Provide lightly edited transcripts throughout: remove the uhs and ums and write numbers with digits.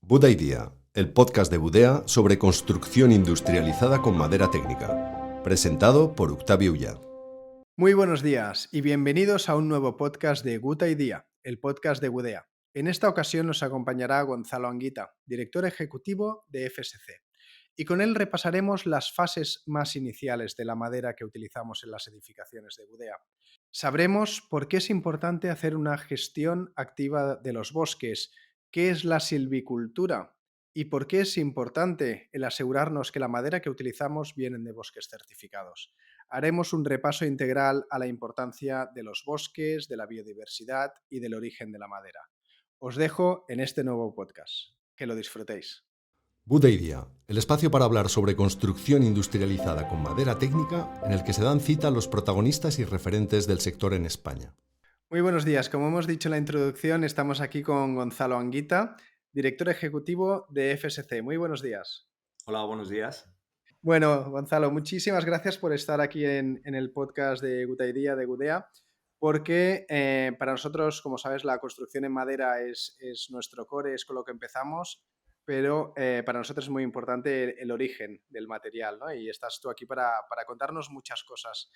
Buda Idea, el podcast de Budea sobre construcción industrializada con madera técnica. Presentado por Octavio Ullá. Muy buenos días y bienvenidos a un nuevo podcast de Good Idea, el podcast de Budea. En esta ocasión nos acompañará Gonzalo Anguita, director ejecutivo de FSC, y con él repasaremos las fases más iniciales de la madera que utilizamos en las edificaciones de Budea. Sabremos por qué es importante hacer una gestión activa de los bosques, qué es la silvicultura y por qué es importante el asegurarnos que la madera que utilizamos viene de bosques certificados. Haremos un repaso integral a la importancia de los bosques, de la biodiversidad y del origen de la madera. Os dejo en este nuevo podcast. Que lo disfrutéis. Buda Idea, el espacio para hablar sobre construcción industrializada con madera técnica en el que se dan cita los protagonistas y referentes del sector en España. Muy buenos días. Como hemos dicho en la introducción, estamos aquí con Gonzalo Anguita, director ejecutivo de FSC. Muy buenos días. Hola, buenos días. Bueno, Gonzalo, muchísimas gracias por estar aquí en el podcast de Good Idea de Gudea, porque para nosotros, como sabes, la construcción en madera es nuestro core, es con lo que empezamos, pero para nosotros es muy importante el origen del material, ¿no? Y estás tú aquí para contarnos muchas cosas.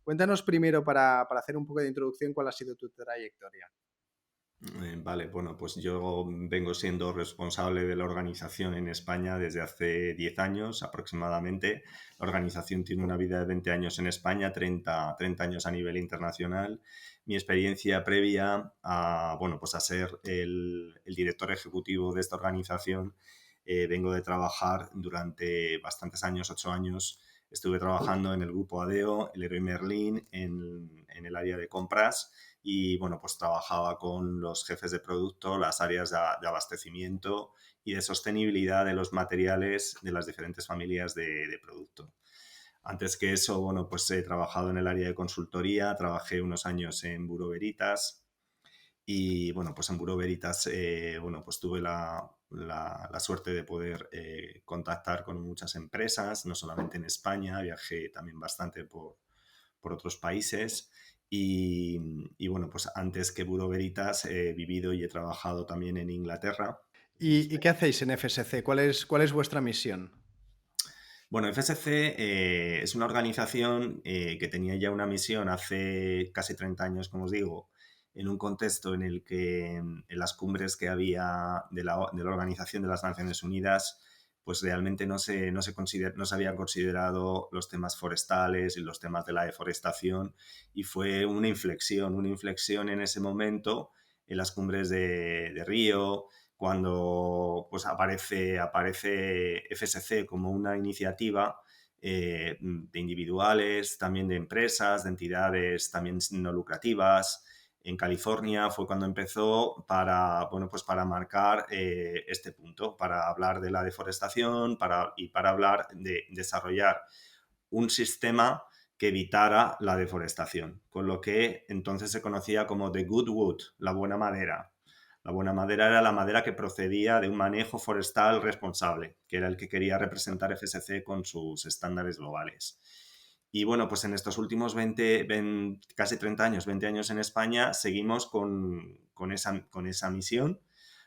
Cuéntanos primero, para hacer un poco de introducción, cuál ha sido tu trayectoria. Vale, bueno, pues yo vengo siendo responsable de la organización en España desde hace 10 años aproximadamente. La organización tiene una vida de 20 años en España, 30 años a nivel internacional. Mi experiencia previa a, bueno, pues a ser el director ejecutivo de esta organización, vengo de trabajar durante bastantes años, 8 años. Estuve trabajando en el grupo ADEO, el Leroy Merlin, en el área de compras. Y bueno, pues trabajaba con los jefes de producto, las áreas de abastecimiento y de sostenibilidad de los materiales de las diferentes familias de producto. Antes que eso, bueno, pues he trabajado en el área de consultoría, trabajé unos años en Bureau Veritas y bueno, pues en Bureau Veritas, bueno, pues tuve la suerte de poder contactar con muchas empresas, no solamente en España, viajé también bastante por otros países. Y bueno, pues antes que Bureau Veritas he vivido y he trabajado también en Inglaterra. ¿Y qué hacéis en FSC? ¿Cuál es vuestra misión? Bueno, FSC es una organización que tenía ya una misión hace casi 30 años, como os digo, en un contexto en el que en las cumbres que había de la Organización de las Naciones Unidas, pues realmente no se habían considerado los temas forestales y los temas de la deforestación, y fue una inflexión en ese momento en las cumbres de Río, cuando pues aparece FSC como una iniciativa de individuales, también de empresas, de entidades también no lucrativas. En California fue cuando empezó para, bueno, pues para marcar este punto, para hablar de la deforestación y para hablar de desarrollar un sistema que evitara la deforestación, con lo que entonces se conocía como the good wood, la buena madera. La buena madera era la madera que procedía de un manejo forestal responsable, que era el que quería representar FSC con sus estándares globales. Y bueno, pues en estos últimos casi 30 años, 20 años en España, seguimos con esa misión.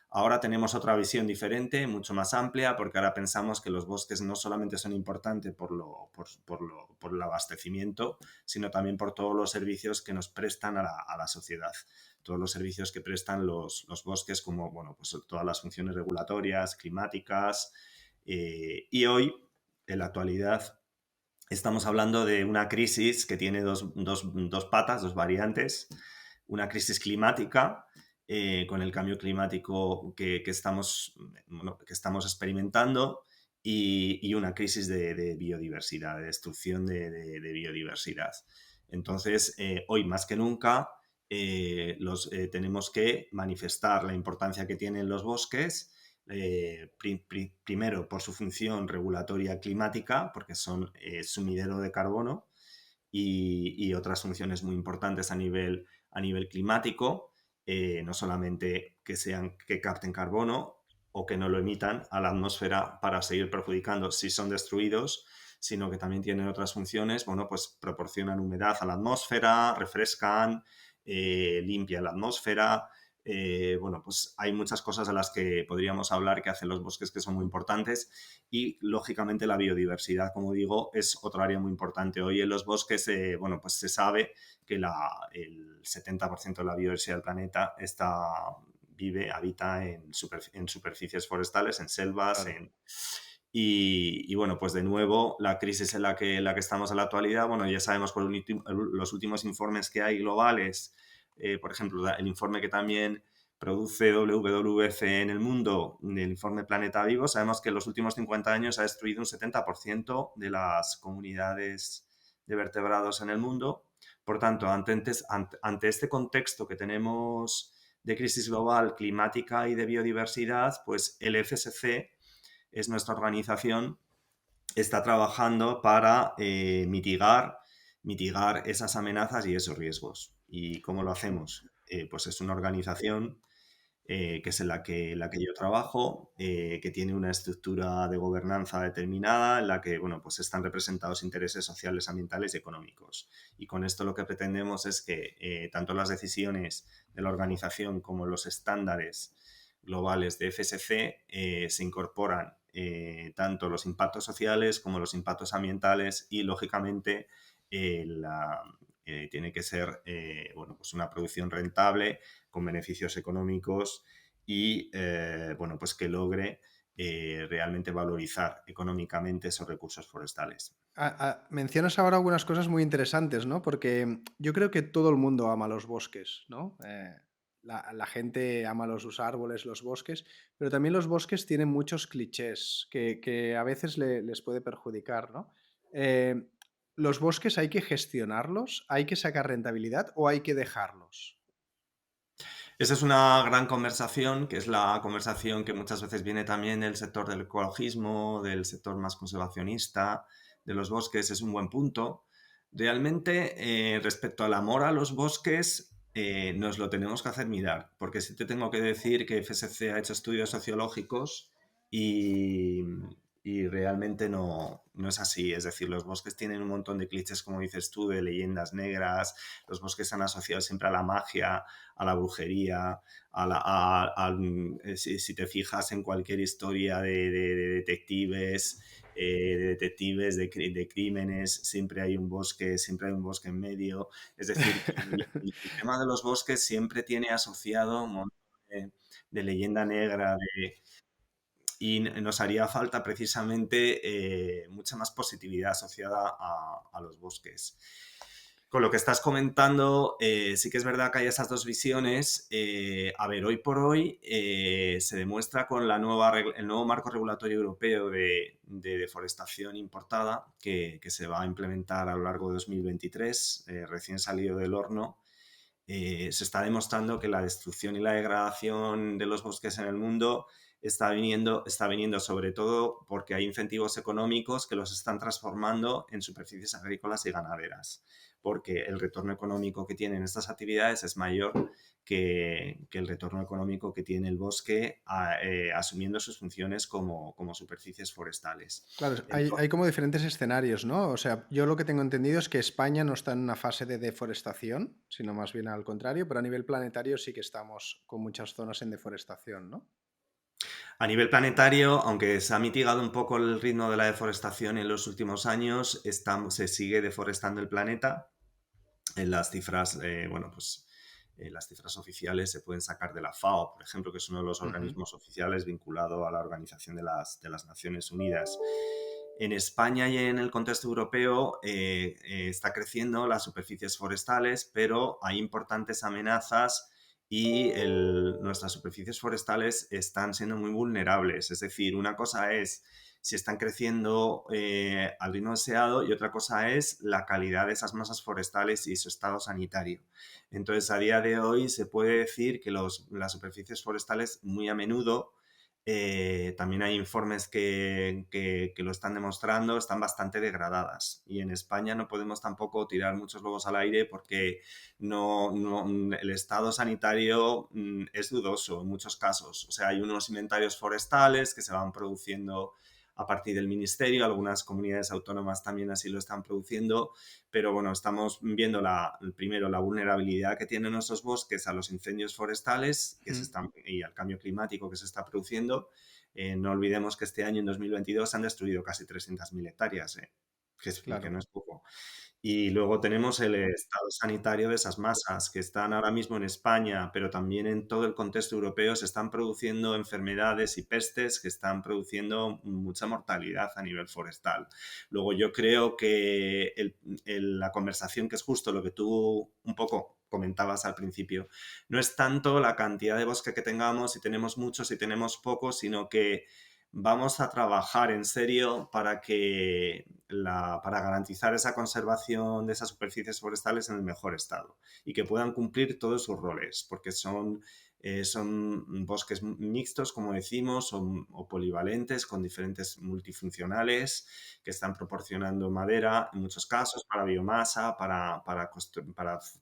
Ahora tenemos otra visión diferente, mucho más amplia, porque ahora pensamos que los bosques no solamente son importantes por el abastecimiento, sino también por todos los servicios que nos prestan a la sociedad. Todos los servicios que prestan los bosques, como bueno, pues todas las funciones regulatorias, climáticas. Y hoy, en la actualidad, estamos hablando de una crisis que tiene dos patas, dos variantes. Una crisis climática, con el cambio climático que estamos experimentando, y una crisis de biodiversidad, de destrucción de biodiversidad. Entonces, hoy más que nunca, tenemos que manifestar la importancia que tienen los bosques, primero por su función regulatoria climática, porque son sumidero de carbono, y otras funciones muy importantes a nivel climático, no solamente que capten carbono o que no lo emitan a la atmósfera para seguir perjudicando si son destruidos, sino que también tienen otras funciones. Bueno, pues proporcionan humedad a la atmósfera, refrescan, limpian la atmósfera, bueno, pues hay muchas cosas de las que podríamos hablar que hacen los bosques que son muy importantes y, lógicamente, la biodiversidad, como digo, es otro área muy importante. Hoy en los bosques, bueno, pues se sabe que el 70% de la biodiversidad del planeta habita en superficies forestales, en selvas, Claro. y, bueno, pues de nuevo, la crisis en la que estamos en la actualidad, bueno, ya sabemos por los últimos informes que hay globales, por ejemplo, el informe que también produce WWF en el mundo, el informe Planeta Vivo, sabemos que en los últimos 50 años ha destruido un 70% de las comunidades de vertebrados en el mundo. Por tanto, ante este contexto que tenemos de crisis global, climática y de biodiversidad, pues el FSC es nuestra organización, está trabajando para mitigar esas amenazas y esos riesgos. ¿Y cómo lo hacemos? Pues es una organización que es en la que yo trabajo, que tiene una estructura de gobernanza determinada, en la que, bueno, pues están representados intereses sociales, ambientales y económicos. Y con esto lo que pretendemos es que tanto las decisiones de la organización como los estándares globales de FSC se incorporan tanto los impactos sociales como los impactos ambientales y, lógicamente, tiene que ser bueno, pues una producción rentable con beneficios económicos y bueno, pues que logre realmente valorizar económicamente esos recursos forestales. Mencionas ahora algunas cosas muy interesantes, ¿no? Porque yo creo que todo el mundo ama los bosques, ¿no? La gente ama sus árboles, los bosques, pero también los bosques tienen muchos clichés que a veces les puede perjudicar, ¿no? Eh, ¿Los bosques hay que gestionarlos? ¿Hay que sacar rentabilidad o hay que dejarlos? Esa es una gran conversación, que es la conversación que muchas veces viene también del sector del ecologismo, del sector más conservacionista, de los bosques, es un buen punto. Realmente, respecto al amor a los bosques, nos lo tenemos que hacer mirar, porque sí te tengo que decir que FSC ha hecho estudios sociológicos y, y realmente no es así. Es decir, los bosques tienen un montón de clichés, como dices tú, de leyendas negras, los bosques se han asociado siempre a la magia, a la brujería, si te fijas en cualquier historia de detectives, de crímenes, siempre hay un bosque en medio. Es decir, que el tema de los bosques siempre tiene asociado un montón de leyenda negra, y nos haría falta precisamente mucha más positividad asociada a los bosques. Con lo que estás comentando, sí que es verdad que hay esas dos visiones. A ver, hoy por hoy se demuestra con el nuevo marco regulatorio europeo de deforestación importada que se va a implementar a lo largo de 2023, recién salido del horno. Se está demostrando que la destrucción y la degradación de los bosques en el mundo está viniendo sobre todo porque hay incentivos económicos que los están transformando en superficies agrícolas y ganaderas, porque el retorno económico que tienen estas actividades es mayor que el retorno económico que tiene el bosque asumiendo sus funciones como superficies forestales. Claro, hay Entonces, como diferentes escenarios, ¿no? O sea, yo lo que tengo entendido es que España no está en una fase de deforestación, sino más bien al contrario, pero a nivel planetario sí que estamos con muchas zonas en deforestación, ¿no? a nivel planetario, aunque se ha mitigado un poco el ritmo de la deforestación en los últimos años, se sigue deforestando el planeta. En las cifras, bueno, pues las cifras oficiales se pueden sacar de la FAO, por ejemplo, que es uno de los Ujú. organismos oficiales vinculado a la Organización de las Naciones Unidas. En España y en el contexto europeo está creciendo las superficies forestales, pero hay importantes amenazas y nuestras superficies forestales están siendo muy vulnerables. Es decir, una cosa es si están creciendo al ritmo deseado y otra cosa es la calidad de esas masas forestales y su estado sanitario. Entonces, a día de hoy se puede decir que las superficies forestales muy a menudo, también hay informes que lo están demostrando, están bastante degradadas. Y en España no podemos tampoco tirar muchos globos al aire porque el estado sanitario es dudoso en muchos casos. O sea, hay unos inventarios forestales que se van produciendo a partir del ministerio, algunas comunidades autónomas también así lo están produciendo, pero bueno, estamos viendo primero la vulnerabilidad que tienen nuestros bosques a los incendios forestales y al cambio climático que se está produciendo. No olvidemos que este año, en 2022, se han destruido casi 300.000 hectáreas, que Claro. no es poco. Y luego tenemos el estado sanitario de esas masas que están ahora mismo en España, pero también en todo el contexto europeo se están produciendo enfermedades y pestes que están produciendo mucha mortalidad a nivel forestal. Luego yo creo que la conversación, que es justo lo que tú un poco comentabas al principio, no es tanto la cantidad de bosque que tengamos, si tenemos muchos, si tenemos pocos, sino que vamos a trabajar en serio para garantizar esa conservación de esas superficies forestales en el mejor estado y que puedan cumplir todos sus roles, porque son bosques mixtos, como decimos, o polivalentes, con diferentes multifuncionales, que están proporcionando madera, en muchos casos, para biomasa, para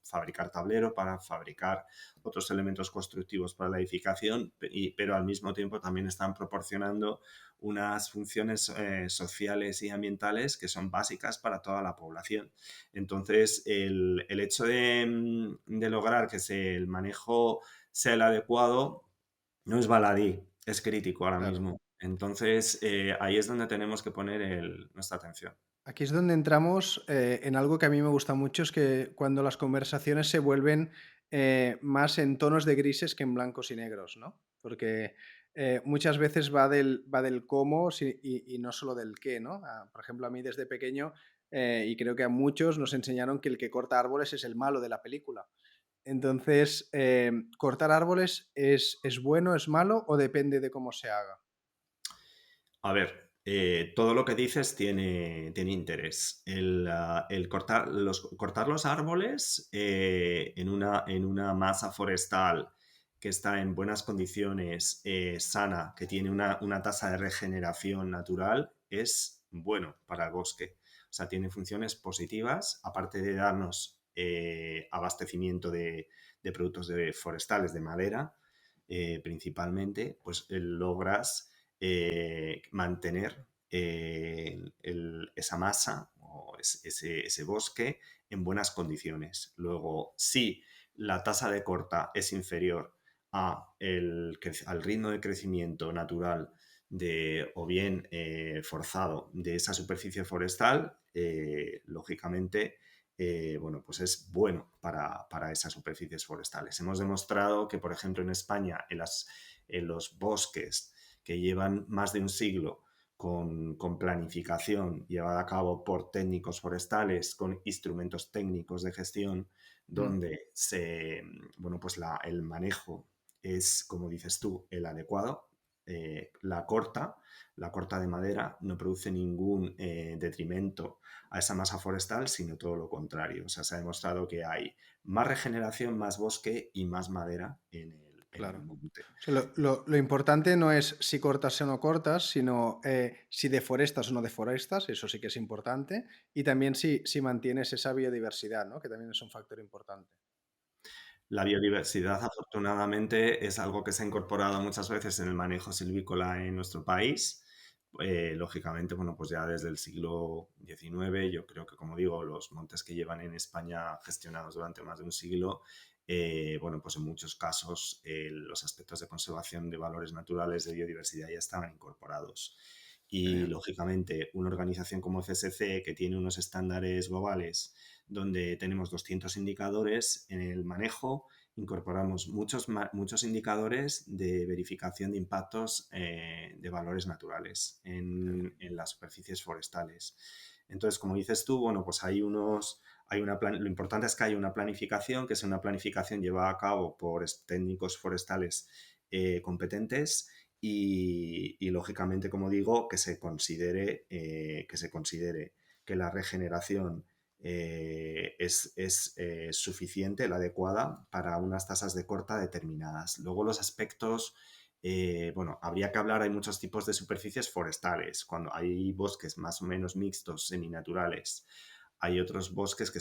fabricar tablero, para fabricar otros elementos constructivos para la edificación, pero al mismo tiempo también están proporcionando unas funciones sociales y ambientales que son básicas para toda la población. Entonces, el hecho de lograr que el manejo sea el adecuado no es baladí, es crítico ahora Claro. mismo. Entonces, ahí es donde tenemos que poner nuestra atención. Aquí es donde entramos en algo que a mí me gusta mucho, es que cuando las conversaciones se vuelven más en tonos de grises que en blancos y negros, ¿no? Porque muchas veces va del cómo y no solo del qué, ¿no? Por ejemplo, a mí desde pequeño, y creo que a muchos nos enseñaron que el que corta árboles es el malo de la película. Entonces, ¿cortar árboles es bueno, es malo o depende de cómo se haga? A ver, todo lo que dices tiene interés. El cortar los árboles en una masa forestal que está en buenas condiciones, sana, que tiene una tasa de regeneración natural, es bueno para el bosque. O sea, tiene funciones positivas, aparte de darnos abastecimiento de productos forestales, de madera, principalmente, pues logras mantener esa masa o ese bosque en buenas condiciones. Luego, si la tasa de corta es inferior al ritmo de crecimiento natural o bien forzado de esa superficie forestal, lógicamente, bueno, pues es bueno para esas superficies forestales. Hemos demostrado que, por ejemplo, en España, en los bosques que llevan más de un siglo con planificación llevada a cabo por técnicos forestales, con instrumentos técnicos de gestión, Mm. donde bueno, pues el manejo es, como dices tú, el adecuado. La corta de madera no produce ningún detrimento a esa masa forestal, sino todo lo contrario. O sea, se ha demostrado que hay más regeneración, más bosque y más madera en el Claro. monte. O sea, lo importante no es si cortas o no cortas, sino si deforestas o no deforestas, eso sí que es importante, y también si mantienes esa biodiversidad, ¿no? Que también es un factor importante. La biodiversidad, afortunadamente, es algo que se ha incorporado muchas veces en el manejo silvícola en nuestro país. Lógicamente, bueno, pues ya desde el siglo XIX, yo creo que, como digo, los montes que llevan en España gestionados durante más de un siglo, bueno, pues en muchos casos los aspectos de conservación de valores naturales, de biodiversidad, ya estaban incorporados. Y, Genial. lógicamente, una organización como FSC, que tiene unos estándares globales donde tenemos 200 indicadores en el manejo, incorporamos muchos indicadores de verificación de impactos de valores naturales Qué bien. en las superficies forestales. Entonces, como dices tú, bueno, pues lo importante es que haya una planificación, que es una planificación llevada a cabo por técnicos forestales competentes y, lógicamente, como digo, que se considere que la regeneración es suficiente, la adecuada, para unas tasas de corta determinadas. Luego los aspectos, bueno, habría que hablar, hay muchos tipos de superficies forestales. Cuando hay bosques más o menos mixtos, seminaturales, hay otros bosques que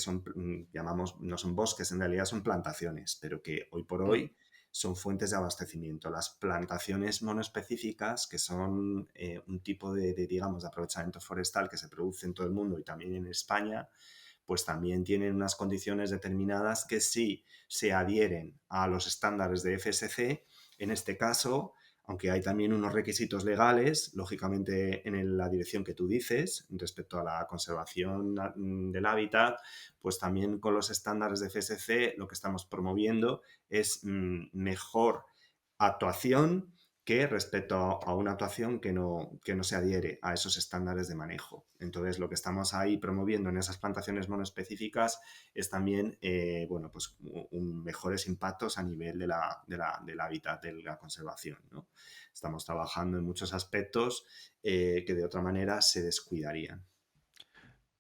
llamamos, no son bosques, en realidad son plantaciones, pero que hoy por Mm. hoy son fuentes de abastecimiento. Las plantaciones monoespecíficas, que son un tipo digamos, de aprovechamiento forestal que se produce en todo el mundo y también en España, pues también tienen unas condiciones determinadas que sí se adhieren a los estándares de FSC. En este caso, aunque hay también unos requisitos legales, lógicamente en la dirección que tú dices, respecto a la conservación del hábitat, pues también con los estándares de FSC lo que estamos promoviendo es mejor actuación que respecto a una actuación que no se adhiere a esos estándares de manejo. Entonces, lo que estamos ahí promoviendo en esas plantaciones monoespecíficas es también bueno, pues, mejores impactos a nivel del hábitat, de la conservación, ¿no? Estamos trabajando en muchos aspectos que de otra manera se descuidarían.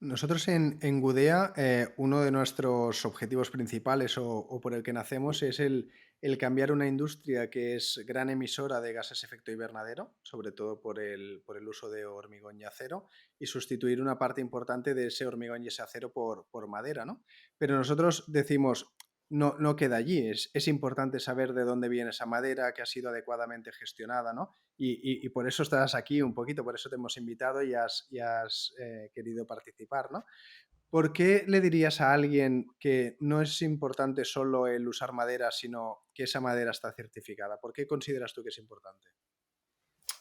Nosotros en Gudea, uno de nuestros objetivos principales o por el que nacemos es el cambiar una industria que es gran emisora de gases efecto invernadero, sobre todo por el uso de hormigón y acero, y sustituir una parte importante de ese hormigón y ese acero por madera, ¿no? Pero nosotros decimos, no queda allí, es importante saber de dónde viene esa madera, que ha sido adecuadamente gestionada, ¿no? Y por eso estás aquí un poquito, por eso te hemos invitado y has querido participar, ¿no? ¿Por qué le dirías a alguien que no es importante solo el usar madera, sino que esa madera está certificada? ¿Por qué consideras tú que es importante?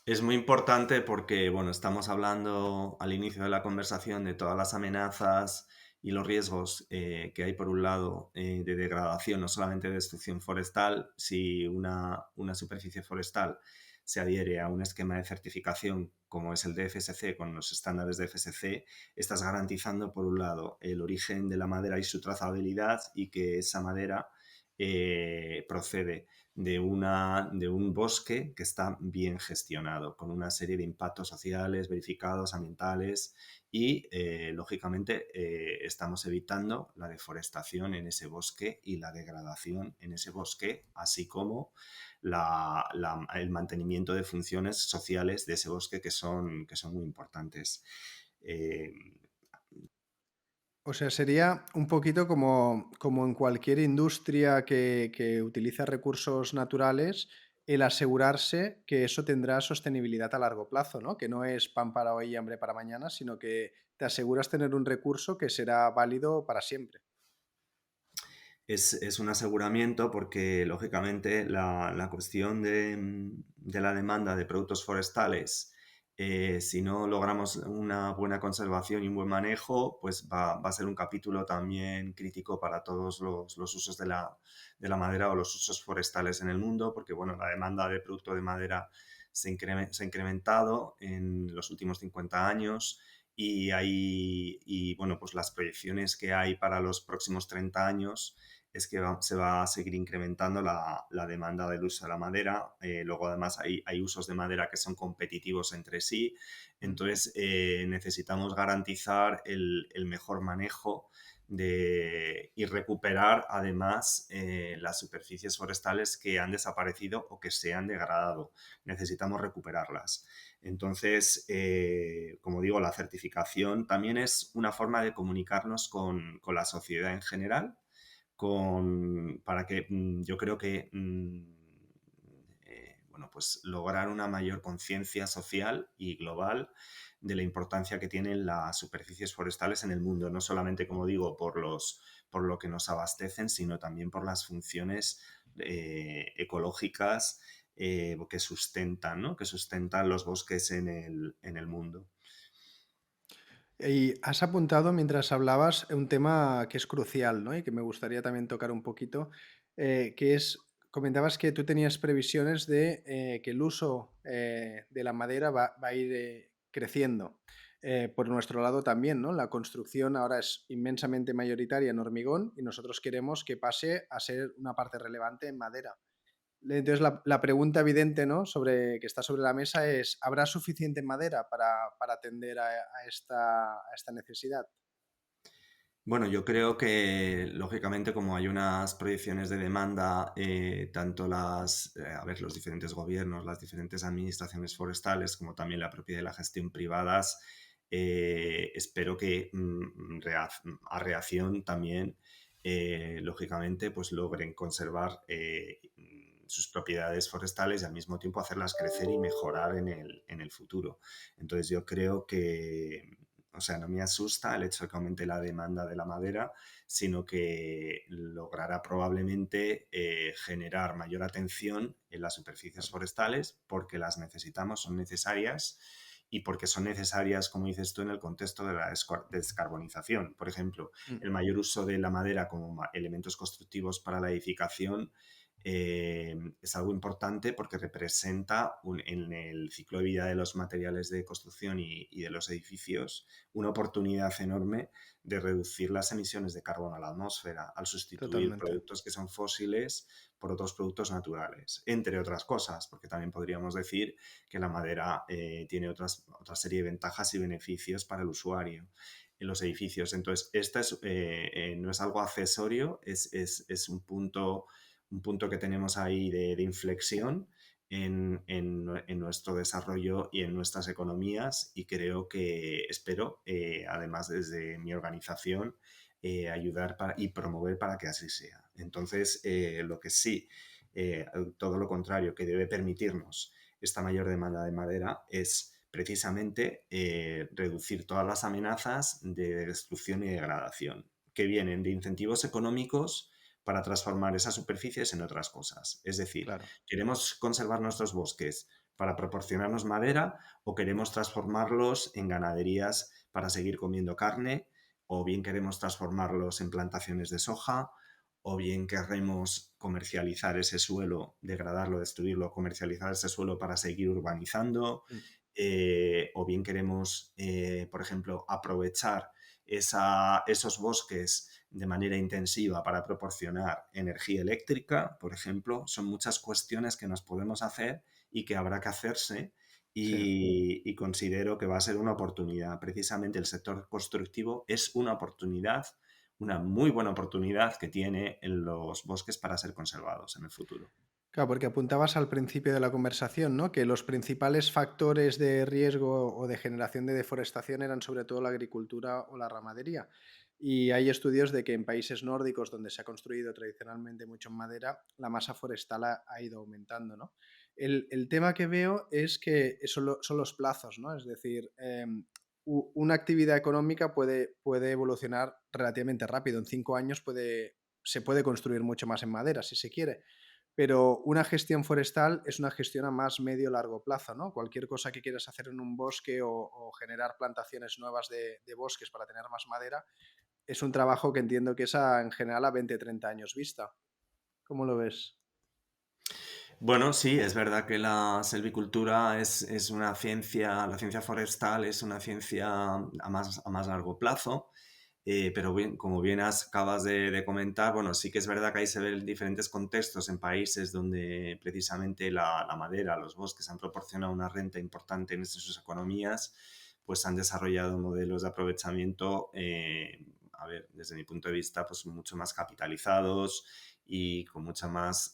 Es muy importante porque, bueno, estamos hablando al inicio de la conversación de todas las amenazas y los riesgos que hay, por un lado, de degradación, no solamente de destrucción forestal. Si una superficie forestal se adhiere a un esquema de certificación como es el de FSC, con los estándares de FSC, estás garantizando, por un lado, el origen de la madera y su trazabilidad y que esa madera procede de un bosque que está bien gestionado, con una serie de impactos sociales, verificados, ambientales y, lógicamente, estamos evitando la deforestación en ese bosque y la degradación en ese bosque, así como el mantenimiento de funciones sociales de ese bosque que son muy importantes. Eh, O sea, sería un poquito como en cualquier industria que utiliza recursos naturales, el asegurarse que eso tendrá sostenibilidad a largo plazo, ¿no? Que no es pan para hoy y hambre para mañana, sino que te aseguras tener un recurso que será válido para siempre. es un aseguramiento porque, lógicamente, la cuestión de la demanda de productos forestales, si no logramos una buena conservación y un buen manejo, pues va a ser un capítulo también crítico para todos los usos de la madera o los usos forestales en el mundo, porque, bueno, la demanda de producto de madera se ha incrementado en los últimos 50 años y bueno, pues las proyecciones que hay para los próximos 30 años es que se va a seguir incrementando la demanda del uso de la madera. Luego, además, hay usos de madera que son competitivos entre sí. Entonces, necesitamos garantizar el mejor manejo y recuperar, además, las superficies forestales que han desaparecido o que se han degradado. Necesitamos recuperarlas. Entonces, como digo, la certificación también es una forma de comunicarnos con la sociedad en general para que yo creo que bueno, pues lograr una mayor conciencia social y global de la importancia que tienen las superficies forestales en el mundo, no solamente, como digo, por lo que nos abastecen, sino también por las funciones ecológicas que sustentan, ¿no? Que sustentan los bosques en el mundo. Y has apuntado mientras hablabas un tema que es crucial, ¿no? Y que me gustaría también tocar un poquito, que es, comentabas que tú tenías previsiones de que el uso de la madera va a ir creciendo. Por nuestro lado también, ¿no? La construcción ahora es inmensamente mayoritaria en hormigón y nosotros queremos que pase a ser una parte relevante en madera. Entonces, la pregunta evidente, ¿no? Que está sobre la mesa es, ¿habrá suficiente madera para atender a esta necesidad? Bueno, yo creo que, lógicamente, como hay unas proyecciones de demanda, tanto a ver, los diferentes gobiernos, las diferentes administraciones forestales, como también la propiedad y la gestión privadas, espero que a reacción también, lógicamente, pues logren conservar sus propiedades forestales y al mismo tiempo hacerlas crecer y mejorar en el futuro. Entonces yo creo que, o sea, no me asusta el hecho de que aumente la demanda de la madera, sino que logrará probablemente generar mayor atención en las superficies forestales porque las necesitamos, son necesarias y porque son necesarias, como dices tú, en el contexto de la descarbonización. Por ejemplo, Mm. el mayor uso de la madera como elementos constructivos para la edificación es algo importante porque representa en el ciclo de vida de los materiales de construcción y de los edificios una oportunidad enorme de reducir las emisiones de carbono a la atmósfera al sustituir Totalmente. productos que son fósiles por otros productos naturales, entre otras cosas, porque también podríamos decir que la madera tiene otra serie de ventajas y beneficios para el usuario en los edificios. Entonces, esta no es algo accesorio, es un punto que tenemos ahí de inflexión en nuestro desarrollo y en nuestras economías y creo que espero, además desde mi organización, ayudar y promover para que así sea. Entonces, lo que sí, todo lo contrario, que debe permitirnos esta mayor demanda de madera es precisamente reducir todas las amenazas de destrucción y degradación que vienen de incentivos económicos para transformar esas superficies en otras cosas. Es decir, Claro. ¿queremos conservar nuestros bosques para proporcionarnos madera o queremos transformarlos en ganaderías para seguir comiendo carne? ¿O bien queremos transformarlos en plantaciones de soja? ¿O bien queremos comercializar ese suelo, degradarlo, destruirlo, comercializar ese suelo para seguir urbanizando? Mm. O bien queremos, por ejemplo, aprovechar esos bosques de manera intensiva para proporcionar energía eléctrica, por ejemplo, son muchas cuestiones que nos podemos hacer y que habrá que hacerse Sí. y considero que va a ser una oportunidad. Precisamente el sector constructivo es una oportunidad, una muy buena oportunidad que tiene en los bosques para ser conservados en el futuro. Claro, porque apuntabas al principio de la conversación, ¿no? Que los principales factores de riesgo o de generación de deforestación eran sobre todo la agricultura o la ramadería. Y hay estudios de que en países nórdicos, donde se ha construido tradicionalmente mucho en madera, la masa forestal ha ido aumentando, ¿no? El tema que veo es que son los plazos, ¿no? Es decir, una actividad económica puede evolucionar relativamente rápido. En 5 años se puede construir mucho más en madera, si se quiere. Pero una gestión forestal es una gestión a más medio largo plazo, ¿no? Cualquier cosa que quieras hacer en un bosque o generar plantaciones nuevas de bosques para tener más madera es un trabajo que entiendo que es en general a 20 o 30 años vista. ¿Cómo lo ves? Bueno, sí, es verdad que la selvicultura es una ciencia, la ciencia forestal es una ciencia a más largo plazo, pero bien, como bien acabas de comentar, bueno, sí que es verdad que ahí se ven diferentes contextos en países donde precisamente la madera, los bosques han proporcionado una renta importante en sus economías, pues han desarrollado modelos de aprovechamiento, a ver, desde mi punto de vista, pues mucho más capitalizados y con mucha más,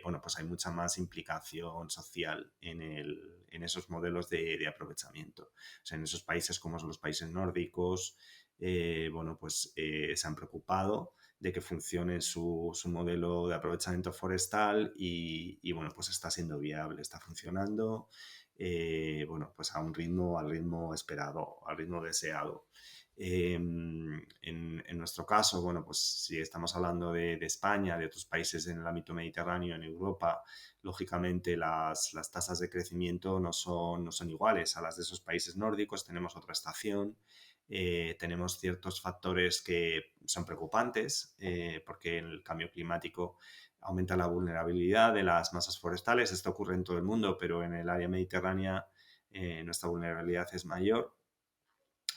bueno, pues hay mucha más implicación social en esos modelos de aprovechamiento. O sea, en esos países como son los países nórdicos, bueno, pues se han preocupado de que funcione su modelo de aprovechamiento forestal y, bueno, pues está siendo viable, está funcionando, bueno, pues a un ritmo, al ritmo esperado, al ritmo deseado. En nuestro caso, bueno, pues si estamos hablando de España, de otros países en el ámbito mediterráneo, en Europa, lógicamente las tasas de crecimiento no son iguales a las de esos países nórdicos, tenemos otra estación, tenemos ciertos factores que son preocupantes porque el cambio climático aumenta la vulnerabilidad de las masas forestales, esto ocurre en todo el mundo, pero en el área mediterránea nuestra vulnerabilidad es mayor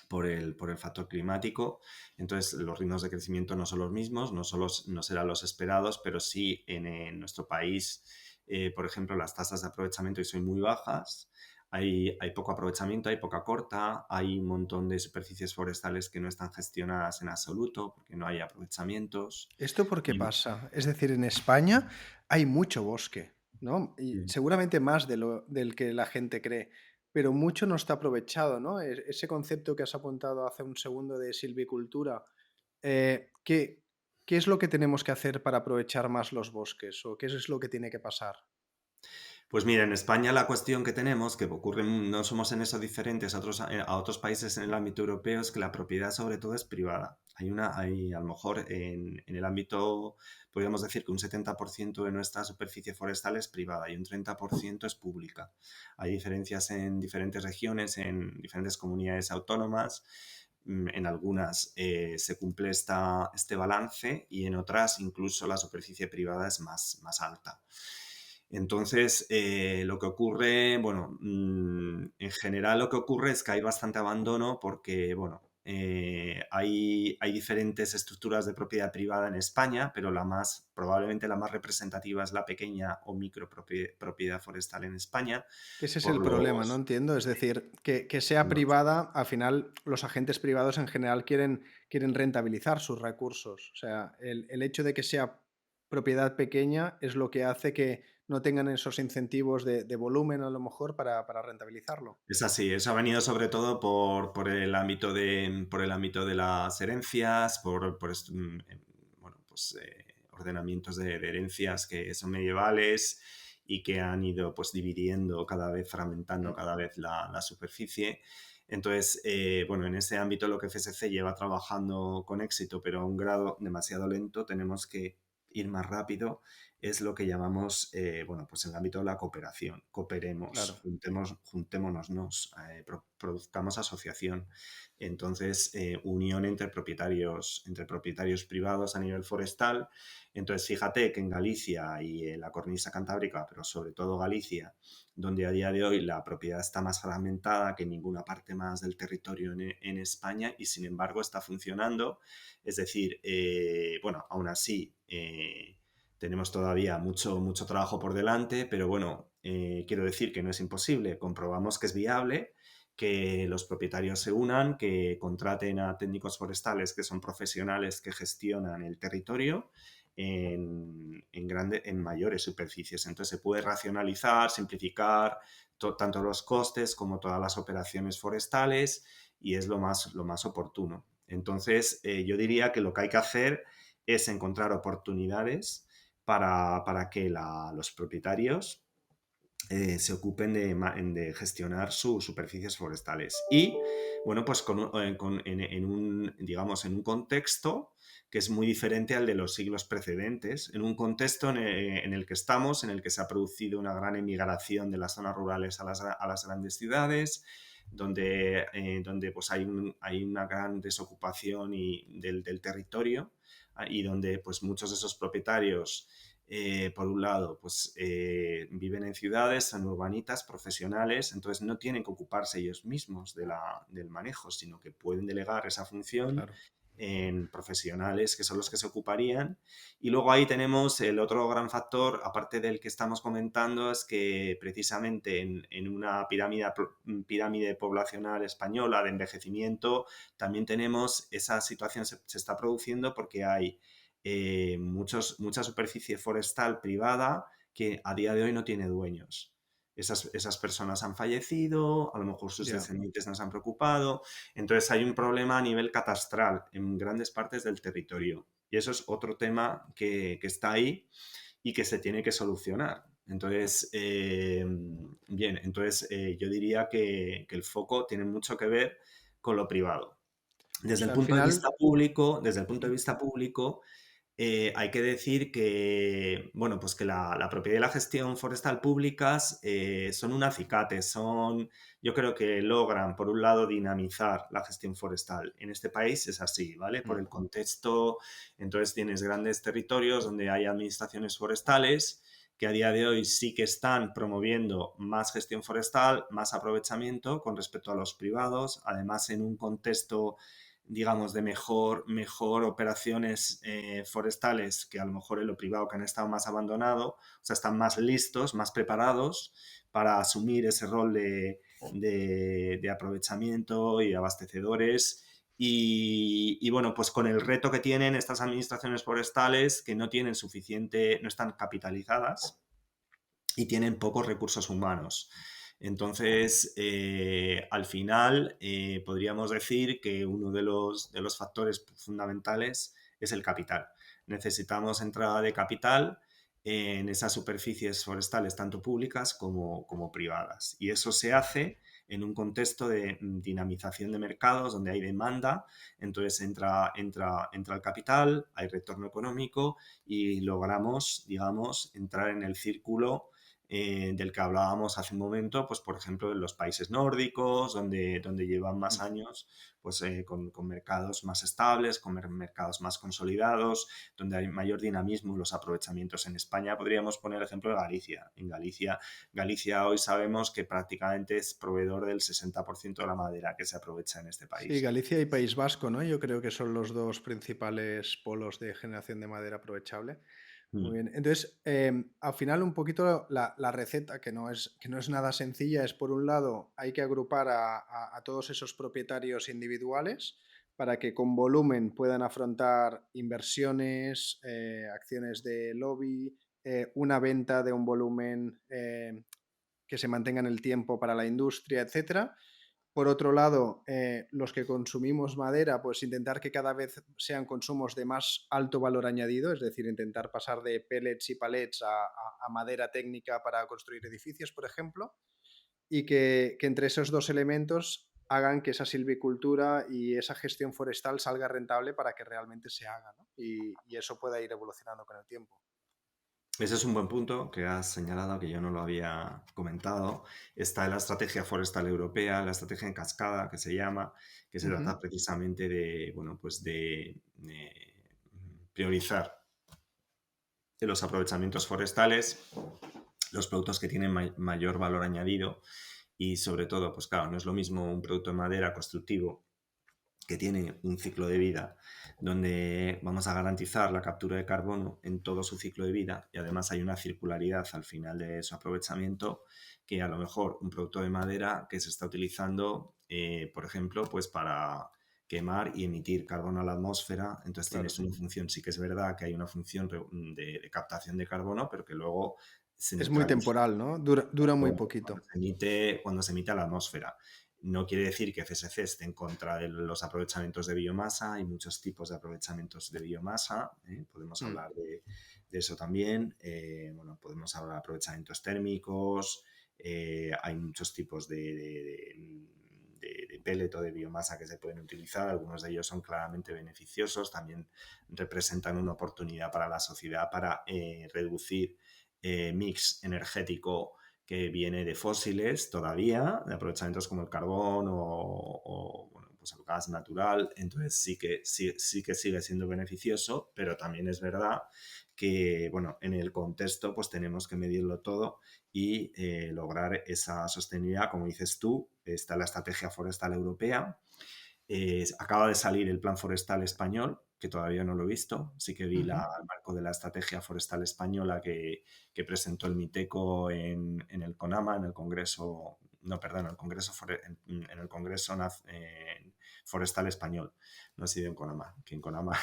por el factor climático. Entonces, los ritmos de crecimiento no son los mismos, no serán los esperados, pero sí en nuestro país, por ejemplo, las tasas de aprovechamiento hoy son muy bajas. Hay poco aprovechamiento, hay poca corta, hay un montón de superficies forestales que no están gestionadas en absoluto porque no hay aprovechamientos. ¿Esto por qué Y, pasa? Es decir, en España hay mucho bosque, ¿no? Y mm, seguramente más del que la gente cree, pero mucho no está aprovechado, ¿no? Ese concepto que has apuntado hace un segundo de silvicultura, ¿qué? ¿Qué es lo que tenemos que hacer para aprovechar más los bosques o qué es lo que tiene que pasar? Pues mira, en España la cuestión que tenemos, que ocurre, no somos en eso diferentes a otros países en el ámbito europeo, es que la propiedad sobre todo es privada. Hay a lo mejor en el ámbito, podríamos decir que un 70% de nuestra superficie forestal es privada y un 30% es pública. Hay diferencias en diferentes regiones, en diferentes comunidades autónomas. En algunas se cumple este balance y en otras incluso la superficie privada es más alta. Entonces, lo que ocurre, bueno, en general lo que ocurre es que hay bastante abandono porque, bueno, hay diferentes estructuras de propiedad privada en España, pero probablemente la más representativa es la pequeña o micropropiedad forestal en España Que ese es por el problema, ¿no? los... Entiendo. Es decir, que sea privada, al final los agentes privados en general quieren rentabilizar sus recursos. O sea, el hecho de que sea propiedad pequeña es lo que hace que no tengan esos incentivos de volumen a lo mejor para rentabilizarlo. Es así, eso ha venido sobre todo por por el ámbito de las herencias, bueno, pues, ordenamientos de herencias que son medievales y que han ido pues dividiendo cada vez, fragmentando cada vez la superficie. Entonces, bueno, en ese ámbito lo que FSC lleva trabajando con éxito, pero a un grado demasiado lento, tenemos que ir más rápido, es lo que llamamos, bueno, pues en el ámbito de la cooperación. Cooperemos, Claro. juntémonos, produzcamos asociación. Entonces, unión entre propietarios privados a nivel forestal. Entonces, fíjate que en Galicia y en la cornisa cantábrica, pero sobre todo Galicia, donde a día de hoy la propiedad está más fragmentada que en ninguna parte más del territorio en España y sin embargo está funcionando. Es decir, bueno, aún así tenemos todavía mucho trabajo por delante, pero bueno, quiero decir que no es imposible. Comprobamos que es viable, que los propietarios se unan, que contraten a técnicos forestales que son profesionales que gestionan el territorio en mayores superficies. Entonces se puede racionalizar, simplificar tanto los costes como todas las operaciones forestales y es lo más oportuno. Entonces yo diría que lo que hay que hacer es encontrar oportunidades para que los propietarios se ocupen de gestionar sus superficies forestales. Y, bueno, pues digamos, en un contexto que es muy diferente al de los siglos precedentes, en un contexto en el que estamos, en el que se ha producido una gran emigración de las zonas rurales a las grandes ciudades, donde pues hay una gran desocupación del territorio y donde pues muchos de esos propietarios por un lado, pues viven en ciudades, son urbanitas, profesionales, entonces no tienen que ocuparse ellos mismos del manejo, sino que pueden delegar esa función Claro. en profesionales que son los que se ocuparían. Y luego ahí tenemos el otro gran factor, aparte del que estamos comentando, es que precisamente en una pirámide poblacional española de envejecimiento, también tenemos esa situación se está produciendo porque hay mucha superficie forestal privada que a día de hoy no tiene dueños. Esas personas han fallecido, a lo mejor sus Ya. descendientes no se han preocupado, entonces hay un problema a nivel catastral en grandes partes del territorio. Y eso es otro tema que está ahí y que se tiene que solucionar. Entonces, bien, entonces yo diría que el foco tiene mucho que ver con lo privado. O sea, al final, Desde el punto de ujú, vista público, hay que decir que, bueno, pues que la propiedad y la gestión forestal públicas son un acicate, yo creo que logran, por un lado, dinamizar la gestión forestal. En este país es así, ¿vale? Por mm, el contexto, entonces tienes grandes territorios donde hay administraciones forestales que a día de hoy sí que están promoviendo más gestión forestal, más aprovechamiento con respecto a los privados, además en un contexto digamos, de mejor operaciones forestales que a lo mejor en lo privado que han estado más abandonados, o sea, están más listos, más preparados para asumir ese rol de aprovechamiento y abastecedores. Y bueno, pues con el reto que tienen estas administraciones forestales que no tienen suficiente, no están capitalizadas y tienen pocos recursos humanos. Entonces, al final, podríamos decir que uno de los factores fundamentales es el capital. necesitamos entrada de capital en esas superficies forestales, tanto públicas como privadas. Y eso se hace en un contexto de dinamización de mercados donde hay demanda, entonces entra el capital, hay retorno económico y logramos, digamos, entrar en el círculo del que hablábamos hace un momento, pues por ejemplo en los países nórdicos, donde llevan más años, pues con mercados más estables, con mercados más consolidados, donde hay mayor dinamismo en los aprovechamientos. En España podríamos poner el ejemplo de Galicia. En Galicia hoy sabemos que prácticamente es proveedor del 60% de la madera que se aprovecha en este Sí, país. Galicia y País Vasco, ¿no? Yo creo que son los dos principales polos de generación de madera aprovechable. Muy Mm. bien. Entonces, al final un poquito la receta, que no es nada sencilla, es por un lado, hay que agrupar a todos esos propietarios individuales para que con volumen puedan afrontar inversiones, acciones de lobby, una venta de un volumen que se mantenga en el tiempo para la industria, etcétera. Por otro lado, los que consumimos madera, pues intentar que cada vez sean consumos de más alto valor añadido, es decir, intentar pasar de pellets y palets a madera técnica para construir edificios, por ejemplo, y que entre esos dos elementos hagan que esa silvicultura y esa gestión forestal salga rentable para que realmente se haga, ¿no? Y eso pueda ir evolucionando con el tiempo. Ese es un buen punto que has señalado, que yo no lo había comentado. Está en la estrategia forestal europea, la estrategia en cascada, que se llama, que se Ujú. trata precisamente de, bueno, pues de priorizar en los aprovechamientos forestales los productos que tienen mayor valor añadido y sobre todo, pues claro, no es lo mismo un producto de madera constructivo que tiene un ciclo de vida donde vamos a garantizar la captura de carbono en todo su ciclo de vida y además hay una circularidad al final de su aprovechamiento que a lo mejor un producto de madera que se está utilizando, por ejemplo, pues para quemar y emitir carbono a la atmósfera, entonces Claro. tienes una función, sí que es verdad que hay una función de captación de carbono, pero que luego se Es muy neutraliza temporal, ¿no? Dura muy poquito. cuando se emite a la atmósfera. No quiere decir que CSC esté en contra de los aprovechamientos de biomasa, hay muchos tipos de aprovechamientos de biomasa, podemos Mm. hablar de eso también, bueno, podemos hablar de aprovechamientos térmicos, hay muchos tipos de pellet o de biomasa que se pueden utilizar, algunos de ellos son claramente beneficiosos, también representan una oportunidad para la sociedad para reducir mix energético que viene de fósiles todavía, de aprovechamientos como el carbón bueno, pues el gas natural. Entonces sí que sigue siendo beneficioso, pero también es verdad que, bueno, en el contexto pues tenemos que medirlo todo y lograr esa sostenibilidad. Como dices tú, está la estrategia forestal europea, acaba de salir el Plan Forestal Español, que todavía no lo he visto. Sí que vi Ujú. el marco de la Estrategia Forestal Española que presentó el MITECO en el CONAMA, en el Congreso, no, perdón, en el Congreso Forestal Español. No ha sido en CONAMA, que en CONAMA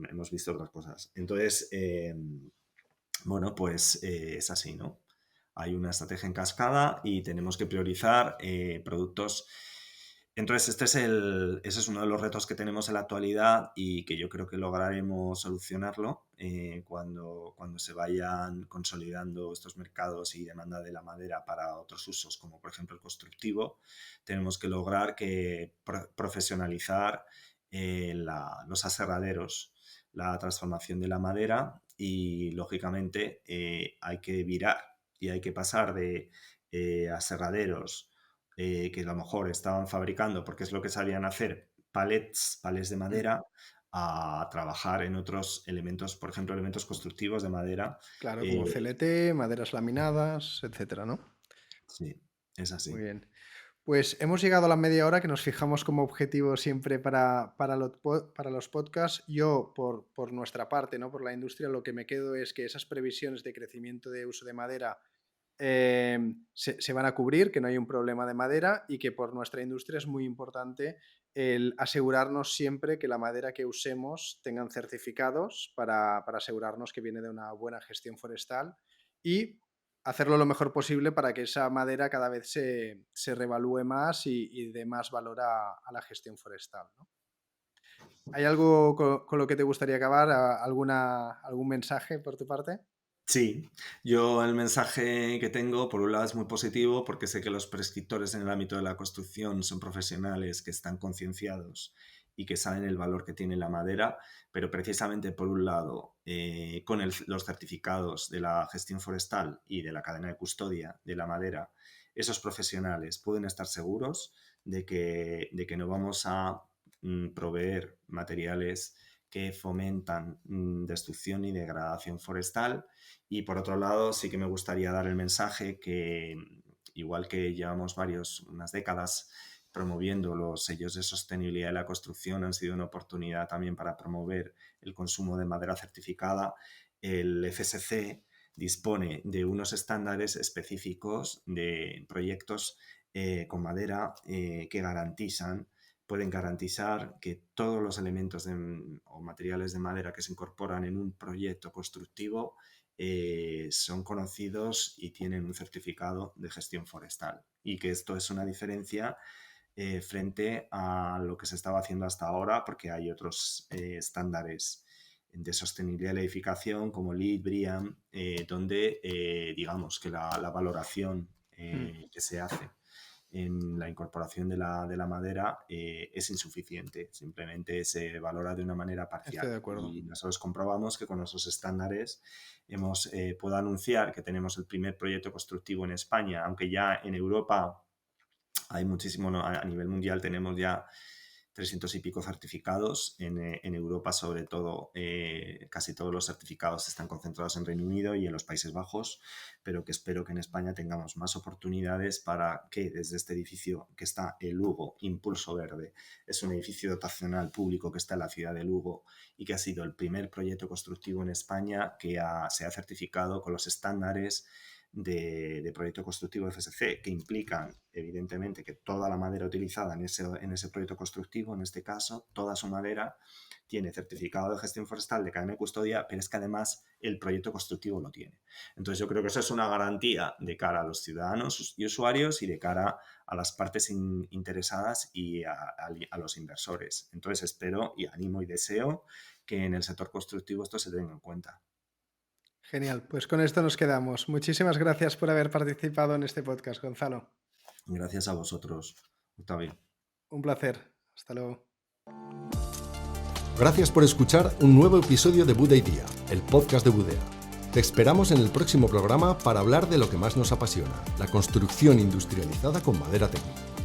hemos visto otras cosas. Entonces, bueno, pues es así, ¿no? Hay una estrategia en cascada y tenemos que priorizar productos. Entonces, ese es uno de los retos que tenemos en la actualidad y que yo creo que lograremos solucionarlo cuando se vayan consolidando estos mercados y demanda de la madera para otros usos, como por ejemplo el constructivo. Tenemos que lograr profesionalizar los aserraderos, la transformación de la madera y, lógicamente, hay que virar y hay que pasar de aserraderos que a lo mejor estaban fabricando, porque es lo que sabían hacer, palets de Mm. madera, a trabajar en otros elementos, por ejemplo, elementos constructivos de madera. Claro, como Eh, CLT, maderas laminadas, etcétera, ¿no? sí, es Muy así. bien. Pues hemos llegado a la media hora que nos fijamos como objetivo siempre para los podcasts. Yo, por nuestra parte, ¿no? Por la industria, lo que me quedo es que esas previsiones de crecimiento de uso de madera se van a cubrir, que no hay un problema de madera y que por nuestra industria es muy importante el asegurarnos siempre que la madera que usemos tengan certificados para asegurarnos que viene de una buena gestión forestal y hacerlo lo mejor posible para que esa madera cada vez se revalúe más y dé más valor a la gestión forestal, ¿no? ¿Hay algo con lo que te gustaría acabar? ¿Algún mensaje por tu parte? Sí, yo el mensaje que tengo, por un lado, es muy positivo porque sé que los prescriptores en el ámbito de la construcción son profesionales que están concienciados y que saben el valor que tiene la madera, pero precisamente por un lado, con los certificados de la gestión forestal y de la cadena de custodia de la madera, esos profesionales pueden estar seguros de que no vamos a proveer materiales que fomentan destrucción y degradación forestal. Y por otro lado, sí que me gustaría dar el mensaje que, igual que llevamos unas décadas promoviendo los sellos de sostenibilidad de la construcción, han sido una oportunidad también para promover el consumo de madera certificada. El FSC dispone de unos estándares específicos de proyectos con madera que pueden garantizar que todos los elementos o materiales de madera que se incorporan en un proyecto constructivo son conocidos y tienen un certificado de gestión forestal. Y que esto es una diferencia frente a lo que se estaba haciendo hasta ahora, porque hay otros estándares de sostenibilidad de la edificación como LEED, BREEAM, donde digamos que la valoración que se hace en la incorporación de la madera es insuficiente, simplemente se valora de una manera parcial. Estoy de acuerdo. Y nosotros comprobamos que con esos estándares puedo anunciar que tenemos el primer proyecto constructivo en España, aunque ya en Europa hay muchísimo, a nivel mundial tenemos ya 300 y pico certificados. En Europa, sobre todo, casi todos los certificados están concentrados en Reino Unido y en los Países Bajos, pero que espero que en España tengamos más oportunidades para que desde este edificio que está en Lugo, Impulso Verde, es un edificio dotacional público que está en la ciudad de Lugo y que ha sido el primer proyecto constructivo en España que se ha certificado con los estándares de proyecto constructivo FSC, que implican evidentemente que toda la madera utilizada en ese proyecto constructivo, en este caso, toda su madera tiene certificado de gestión forestal de cadena de custodia, pero es que además el proyecto constructivo lo tiene. Entonces yo creo que eso es una garantía de cara a los ciudadanos y usuarios y de cara a las partes interesadas y a los inversores. Entonces espero y animo y deseo que en el sector constructivo esto se tenga en cuenta. Genial, pues con esto nos quedamos. Muchísimas gracias por haber participado en este podcast, Gonzalo. Gracias a vosotros, Octavio. Un placer. Hasta luego. Gracias por escuchar un nuevo episodio de Buda Idea, el podcast de Budea. Te esperamos en el próximo programa para hablar de lo que más nos apasiona, la construcción industrializada con madera técnica.